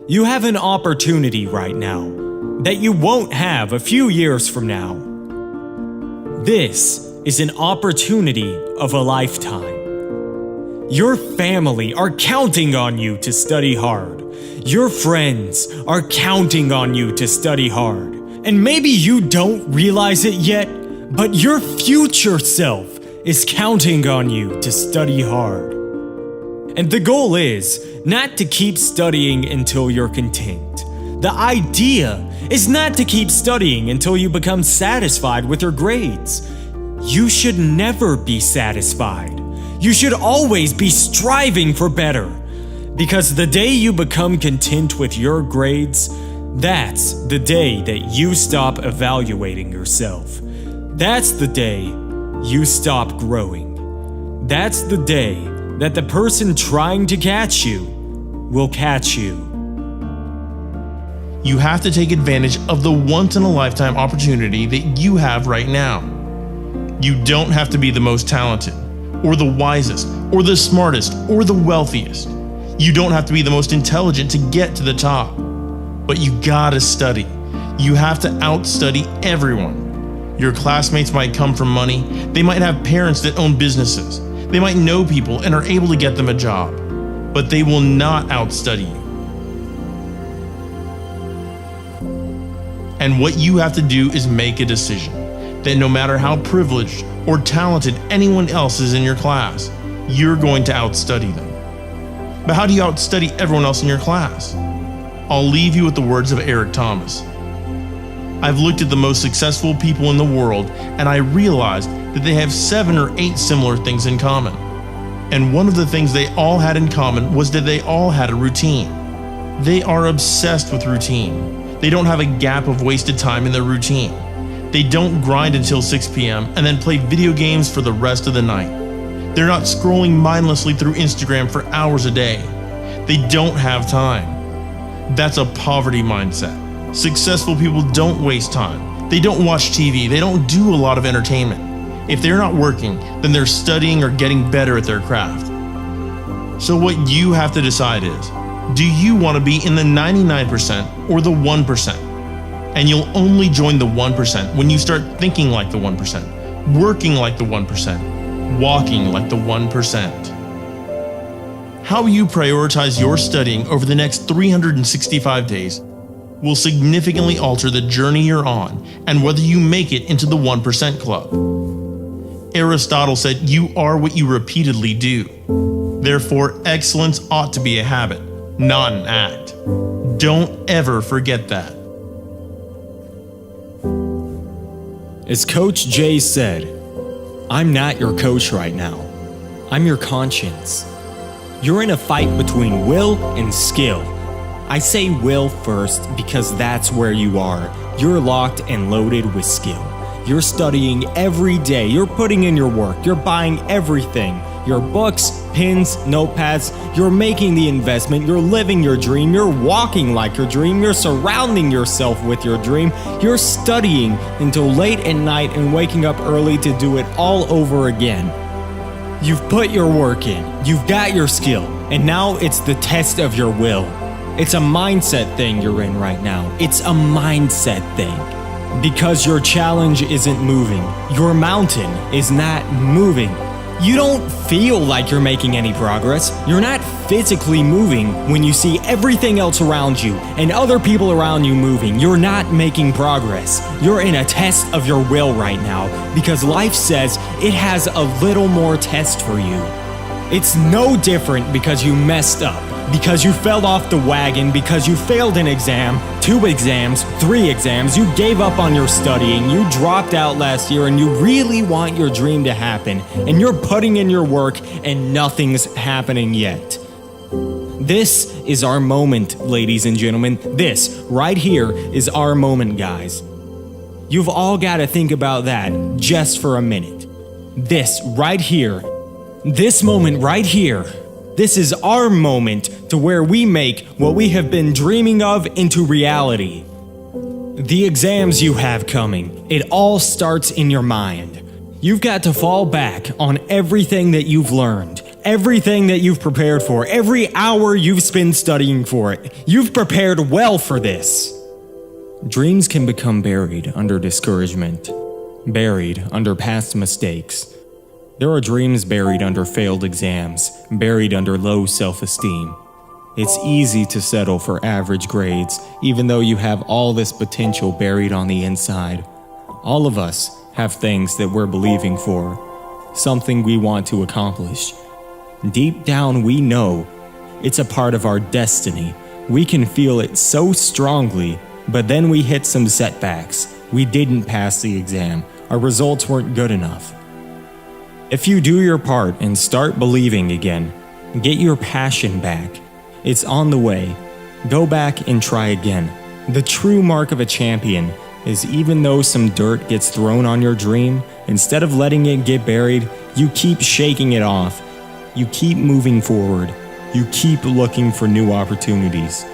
You have an opportunity right now that you won't have a few years from now. This is an opportunity of a lifetime. Your family are counting on you to study hard. Your friends are counting on you to study hard. And maybe you don't realize it yet, but your future self is counting on you to study hard. And the goal is not to keep studying until you're content. The idea is not to keep studying until you become satisfied with your grades. You should never be satisfied. You should always be striving for better. Because the day you become content with your grades, that's the day that you stop evaluating yourself. That's the day you stop growing. That's the day that the person trying to catch you will catch you. You have to take advantage of the once-in-a-lifetime opportunity that you have right now. You don't have to be the most talented, or the wisest, or the smartest, or the wealthiest. You don't have to be the most intelligent to get to the top. But you gotta study. You have to outstudy everyone. Your classmates might come from money. They might have parents that own businesses. They might know people and are able to get them a job. But they will not outstudy you. And what you have to do is make a decision that no matter how privileged or talented anyone else is in your class, you're going to outstudy them. But how do you outstudy everyone else in your class? I'll leave you with the words of Eric Thomas. I've looked at the most successful people in the world, and I realized that they have 7 or 8 similar things in common. And one of the things they all had in common was that they all had a routine. They are obsessed with routine. They don't have a gap of wasted time in their routine. They don't grind until 6 p.m. and then play video games for the rest of the night. They're not scrolling mindlessly through Instagram for hours a day. They don't have time. That's a poverty mindset. Successful people don't waste time. They don't watch TV. They don't do a lot of entertainment. If they're not working, then they're studying or getting better at their craft. So what you have to decide is, do you want to be in the 99% or the 1%? And you'll only join the 1% when you start thinking like the 1%, working like the 1%, walking like the 1%. How you prioritize your studying over the next 365 days will significantly alter the journey you're on and whether you make it into the 1% club. Aristotle said, "You are what you repeatedly do." Therefore, excellence ought to be a habit, not an act. Don't ever forget that. As Coach Jay said, I'm not your coach right now. I'm your conscience. You're in a fight between will and skill. I say will first because that's where you are. You're locked and loaded with skill. You're studying every day. You're putting in your work. You're buying everything. Your books, pens, notepads. You're making the investment. You're living your dream. You're walking like your dream. You're surrounding yourself with your dream. You're studying until late at night and waking up early to do it all over again. You've put your work in. You've got your skill. And now it's the test of your will. It's a mindset thing you're in right now. It's a mindset thing. Because your challenge isn't moving. Your mountain is not moving. You don't feel like you're making any progress. You're not physically moving when you see everything else around you and other people around you moving. You're not making progress. You're in a test of your will right now because life says it has a little more test for you. It's no different because you messed up, because you fell off the wagon, because you failed an exam, 2 exams, 3 exams, you gave up on your studying, you dropped out last year, and you really want your dream to happen, and you're putting in your work, and nothing's happening yet. This is our moment, ladies and gentlemen. This right here is our moment, guys. You've all got to think about that just for a minute. This right here, this moment right here, this is our moment to where we make what we have been dreaming of into reality. The exams you have coming, it all starts in your mind. You've got to fall back on everything that you've learned, Everything that you've prepared for, every hour you've spent studying for it, you've prepared well for this. Dreams can become buried under discouragement, buried under past mistakes. There are dreams buried under failed exams, buried under low self-esteem. It's easy to settle for average grades, even though you have all this potential buried on the inside. All of us have things that we're believing for, something we want to accomplish. Deep down, we know it's a part of our destiny. We can feel it so strongly, but then we hit some setbacks. We didn't pass the exam. Our results weren't good enough. If you do your part and start believing again, get your passion back. It's on the way. Go back and try again. The true mark of a champion is even though some dirt gets thrown on your dream, instead of letting it get buried, you keep shaking it off. You keep moving forward. You keep looking for new opportunities.